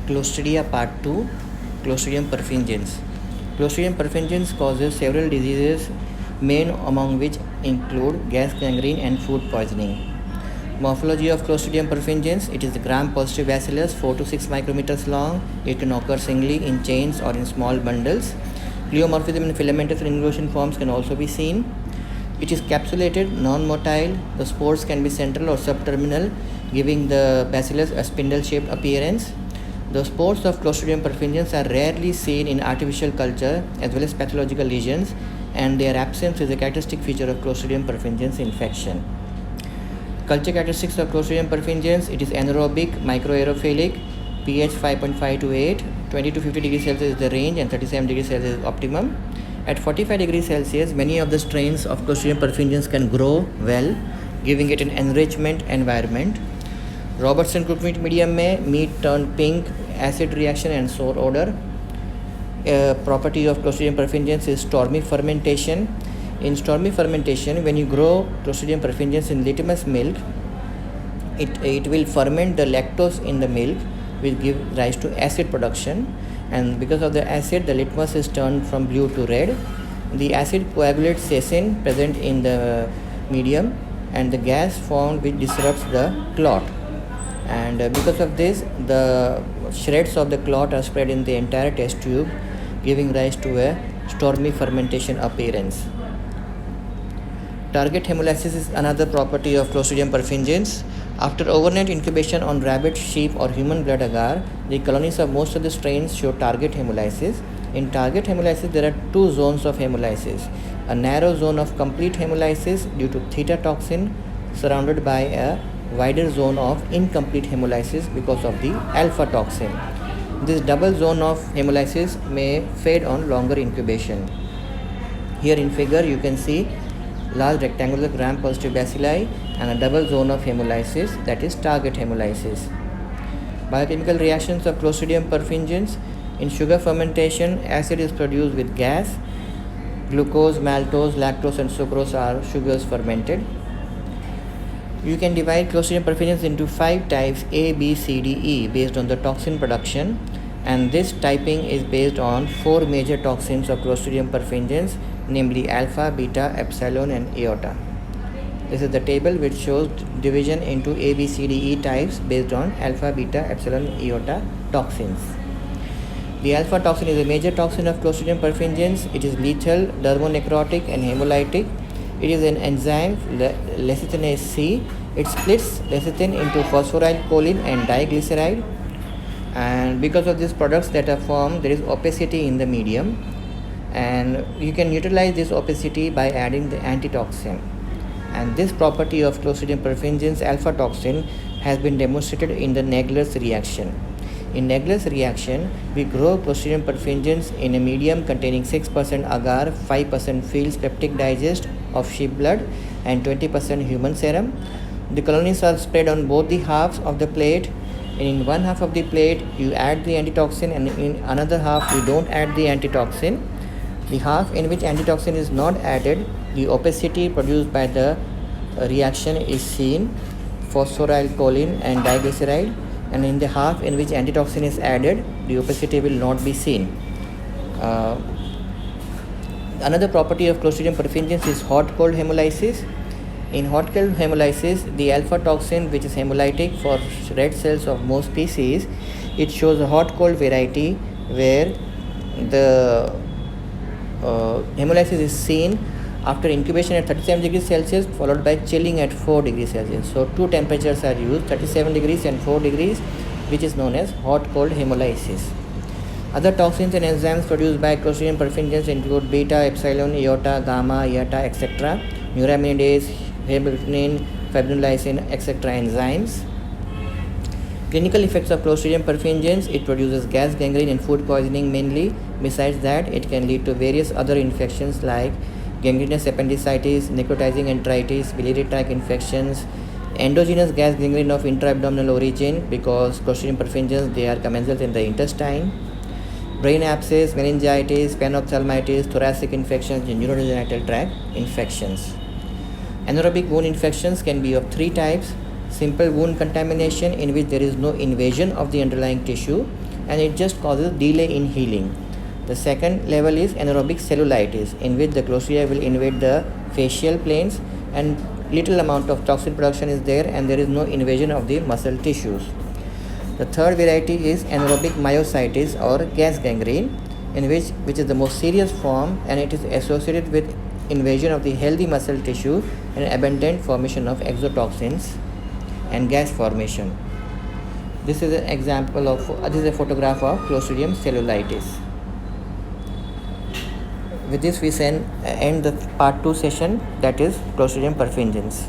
Clostridia Part 2, Clostridium perfringens. Clostridium perfringens causes several diseases, main among which include gas gangrene and food poisoning. Morphology of Clostridium perfringens: it is a gram-positive bacillus, 4 to 6 micrometers long. It can occur singly, in chains, or in small bundles. Pleomorphism in filamentous and involution forms can also be seen. It is capsulated, non-motile. The spores can be central or subterminal, giving the bacillus a spindle-shaped appearance. The spores of Clostridium perfringens are rarely seen in artificial culture as well as pathological lesions, and their absence is a characteristic feature of Clostridium perfringens infection. Culture characteristics of Clostridium perfringens: it is anaerobic, microaerophilic, pH 5.5 to 8, 20 to 50 degrees Celsius is the range, and 37 degrees Celsius is optimum. At 45 degrees Celsius, many of the strains of Clostridium perfringens can grow well, giving it an enrichment environment. Robertson cooked medium में meat turned pink, acid reaction and sour odor. Property of Clostridium perfringens is stormy fermentation. In stormy fermentation, when you grow Clostridium perfringens in litmus milk, it will ferment the lactose in the milk, which gives rise to acid production, and because of the acid, the litmus is turned from blue to red. The acid coagulates casein present in the medium, and the gas formed which disrupts the clot, and because of this, the shreds of the clot are spread in the entire test tube, giving rise to a stormy fermentation appearance. Target hemolysis is another property of Clostridium perfringens. After overnight incubation on rabbit, sheep, or human blood agar, the colonies of most of the strains show target hemolysis. In target hemolysis, there are two zones of hemolysis: a narrow zone of complete hemolysis due to theta toxin, surrounded by a wider zone of incomplete hemolysis because of the alpha toxin. This double zone of hemolysis may fade on longer incubation. Here in figure, you can see large rectangular gram-positive bacilli and a double zone of hemolysis, that is target hemolysis. Biochemical reactions of Clostridium perfringens: in sugar fermentation, acid is produced with gas. Glucose, maltose, lactose and sucrose are sugars fermented. You can divide Clostridium perfringens into 5 types A, B, C, D, E based on the toxin production, and this typing is based on 4 major toxins of Clostridium perfringens, namely alpha, beta, epsilon and iota. This is the table which shows division into A, B, C, D, E types based on alpha, beta, epsilon, iota toxins. The alpha toxin is a major toxin of Clostridium perfringens. It is lethal, dermonecrotic and hemolytic. It is an enzyme, lecithinase C. It splits lecithin into phosphorylcholine and diglyceride, and because of these products that are formed, there is opacity in the medium, and you can neutralize this opacity by adding the antitoxin. And this property of Clostridium perfringens alpha toxin has been demonstrated in the Naegler's reaction. In Naegler's reaction, we grow Clostridium perfringens in a medium containing 6% agar, 5% Field's peptic digest of sheep blood, and 20% human serum. The colonies are spread on both the halves of the plate. In one half of the plate, you add the antitoxin, and in another half, you don't add the antitoxin. The half in which antitoxin is not added, the opacity produced by the reaction is seen, phosphorylcholine and diglyceride, and in the half in which antitoxin is added, the opacity will not be seen. Another property of Clostridium perfringens is hot-cold hemolysis. In hot-cold hemolysis, the alpha toxin, which is hemolytic for red cells of most species, it shows a hot-cold variety where the hemolysis is seen after incubation at 37 degrees Celsius followed by chilling at 4 degrees Celsius. So two temperatures are used, 37 degrees and 4 degrees, which is known as hot-cold hemolysis. Other toxins and enzymes produced by Clostridium perfringens include beta, epsilon, iota, gamma, iota, etc., neuraminidase, hemoglobin, fibrinolysin, etc. enzymes. Clinical effects of Clostridium perfringens: it produces gas gangrene and food poisoning mainly. Besides that, it can lead to various other infections like gangrenous appendicitis, necrotizing enteritis, biliary tract infections, endogenous gas gangrene of intra-abdominal origin because Clostridium perfringens, they are commensals in the intestine, brain abscess, meningitis, panophthalmitis, thoracic infections, and urogenital tract infections. Anaerobic wound infections can be of 3 types: simple wound contamination, in which there is no invasion of the underlying tissue, and it just causes delay in healing. The second level is anaerobic cellulitis, in which the Clostridia will invade the facial planes and little amount of toxin production is there and there is no invasion of the muscle tissues. The third variety is anaerobic myositis or gas gangrene, which is the most serious form, and it is associated with invasion of the healthy muscle tissue and abundant formation of exotoxins and gas formation. This is an example of this is a photograph of Clostridium cellulitis. With this we end the part 2 session, that is Clostridium perfringens.